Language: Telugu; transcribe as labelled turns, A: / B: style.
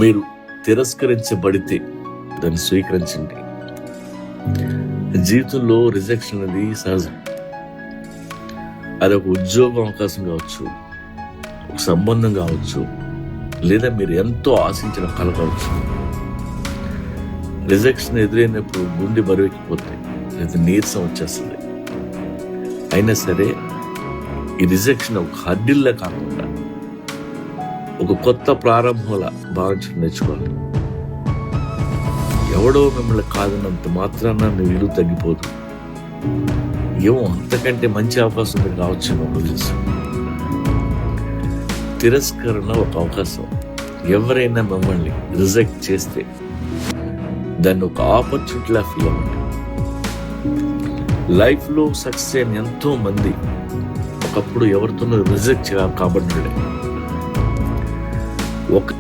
A: మీరు తిరస్కరించబడితే దాన్ని స్వీకరించండి. జీవితంలో రిజెక్షన్ అనేది సహజం. అది ఒక ఉద్యోగం అవకాశం కావచ్చు, ఒక సంబంధం కావచ్చు, లేదా మీరు ఎంతో ఆశించిన కళ కావచ్చు. రిజెక్షన్ ఎదురైనప్పుడు గుండె బరువెక్కిపోతాయి, లేదా నీరసం వచ్చేస్తుంది. అయినా సరే ఈ రిజెక్షన్ ఒక హడ్డిల్లా కాకుండా ఒక కొత్త ప్రారంభంలా భావించడం నేర్చుకోవాలి. ఎవడో మిమ్మల్ని కాదన్నంత మాత్రాన మీ విలువ తగ్గిపోదు. ఏమో అంతకంటే మంచి అవకాశం మీకు రావచ్చేమో తెలుసు. తిరస్కరణ ఒక అవకాశం. ఎవరైనా మిమ్మల్ని రిజెక్ట్ చేస్తే దాన్ని ఒక ఆపర్చునిటీలా ఫీల్ అవ్వండి. లైఫ్లో సక్సెస్ అయిన ఎంతో మంది ఒకప్పుడు ఎవరితోనూ రిజెక్ట్ కాబడ్డాడే. ఒక